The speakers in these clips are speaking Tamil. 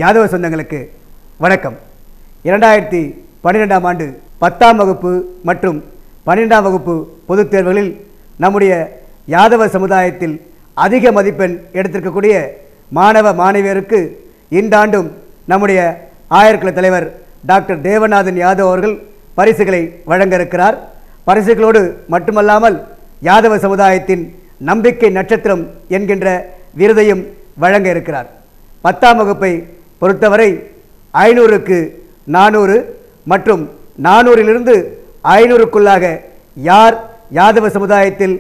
யாதவ சொந்தங்களுக்கு வணக்கம். 2012ஆம் ஆண்டு 10ஆம் வகுப்பு மற்றும் 12ஆம் வகுப்பு பொதுத் தேர்வுகளில் நம்முடைய யாதவ சமுதாயத்தில் அதிக மதிப்பெண் எடுத்திருக்கக்கூடிய மாணவ மாணவியருக்கு இந்த ஆண்டும் நம்முடைய ஆயர்குல தலைவர் டாக்டர் தேவநாதன் யாதவ் அவர்கள் பரிசுகளை வழங்க இருக்கிறார். பரிசுகளோடு மட்டுமல்லாமல் யாதவ சமுதாயத்தின் நம்பிக்கை நட்சத்திரம் என்கின்ற விருதையும் வழங்க இருக்கிறார். 10ஆம் வகுப்பை பொறுத்தவரை 500க்கு 400 மற்றும் 400லிருந்து 500க்குள்ளாக யார் யாதவ சமுதாயத்தில்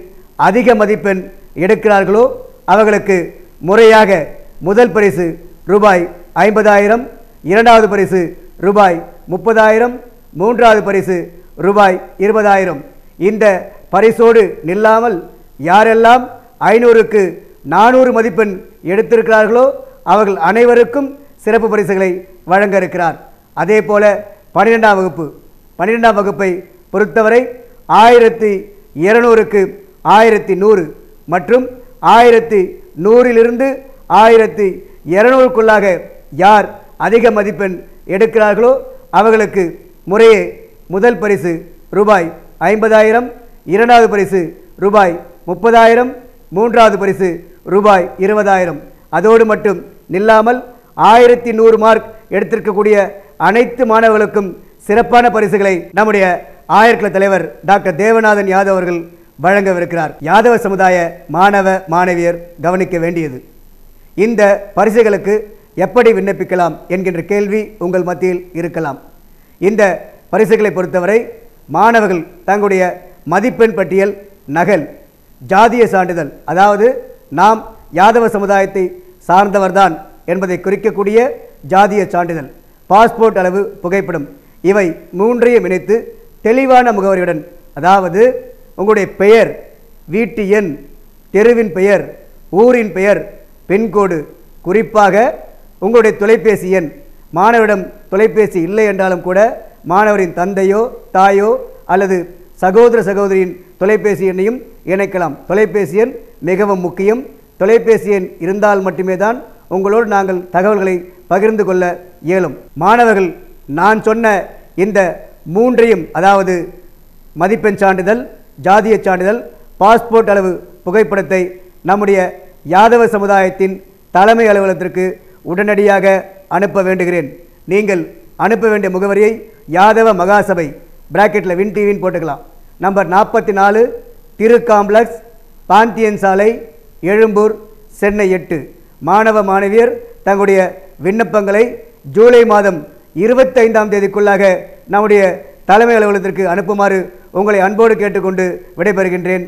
அதிக மதிப்பெண் எடுக்கிறார்களோ அவர்களுக்கு முறையாக முதல் பரிசு ரூபாய் 50,000, இரண்டாவது பரிசு ரூபாய் 30,000, மூன்றாவது பரிசு ரூபாய் 20,000. இந்த பரிசோடு நில்லாமல் யாரெல்லாம் 500க்கு 400 மதிப்பெண் எடுத்திருக்கிறார்களோ அவர்கள் அனைவருக்கும் சிறப்பு பரிசுகளை வழங்க இருக்கிறார். அதே போல 12ஆம் வகுப்பை பொறுத்தவரை 1200க்கு 1100 மற்றும் 1100லிருந்து 1200க்குள்ளாக யார் அதிக மதிப்பெண் எடுக்கிறார்களோ அவர்களுக்கு முறையே முதல் பரிசு ரூபாய் 50,000, இரண்டாவது பரிசு ரூபாய் 30,000, மூன்றாவது பரிசு ரூபாய் 20,000. அதோடு மட்டும் நில்லாமல் 1100 மார்க் எடுத்திருக்கக்கூடிய அனைத்து மாணவர்களுக்கும் சிறப்பான பரிசுகளை நம்முடைய ஆயர்குல தலைவர் டாக்டர் தேவநாதன் யாதவ் அவர்கள் வழங்கவிருக்கிறார். யாதவ சமுதாய மாணவ மாணவியர் கவனிக்க வேண்டியது, இந்த பரிசுகளுக்கு எப்படி விண்ணப்பிக்கலாம் என்கின்ற கேள்வி உங்கள் மத்தியில் இருக்கலாம். இந்த பரிசுகளை பொறுத்தவரை மாணவர்கள் தங்களுடைய மதிப்பெண் பட்டியல் நகல், ஜாதிய சான்றிதழ், அதாவது நாம் யாதவ சமுதாயத்தை சார்ந்தவர்தான் என்பதை குறிக்கக்கூடிய ஜாதிய சான்றிதழ், பாஸ்போர்ட் அளவு புகைப்படம், இவை மூன்றையும் இணைத்து தெளிவான முகவரியுடன், அதாவது உங்களுடைய பெயர், வீட்டு எண், தெருவின் பெயர், ஊரின் பெயர், பின்கோடு, குறிப்பாக உங்களுடைய தொலைபேசி எண், மாணவரிடம் தொலைபேசி இல்லை என்றாலும் கூட மாணவரின் தந்தையோ தாயோ அல்லது சகோதர சகோதரியின் தொலைபேசி எண்ணையும் இணைக்கலாம். தொலைபேசி எண் மிகவும் முக்கியம். தொலைபேசி எண் இருந்தால் மட்டுமே தான் உங்களோடு நாங்கள் தகவல்களை பகிர்ந்து கொள்ள இயலும். மாணவர்கள் நான் சொன்ன இந்த மூன்றையும், அதாவது மதிப்பெண் சான்றிதழ், ஜாதிய சான்றிதழ், பாஸ்போர்ட் அளவு புகைப்படத்தை நம்முடைய யாதவ சமுதாயத்தின் தலைமை அலுவலகத்திற்கு உடனடியாக அனுப்ப வேண்டுகிறேன். நீங்கள் அனுப்ப வேண்டிய முகவரியை யாதவ மகாசபை பிராக்கெட்டில் வின் டிவின்னு போட்டுக்கலாம். நம்பர் 44, திரு காம்ப்ளெக்ஸ், பாந்தியன் சாலை, எழும்பூர், சென்னை 8. மாணவ மாணவியர் தங்களுடைய விண்ணப்பங்களை ஜூலை மாதம் 25ஆம் தேதிக்குள்ளாக நம்முடைய தலைமை அலுவலகத்திற்கு அனுப்புமாறு உங்களை அன்போடு கேட்டுக்கொண்டு விடைபெறுகின்றேன்.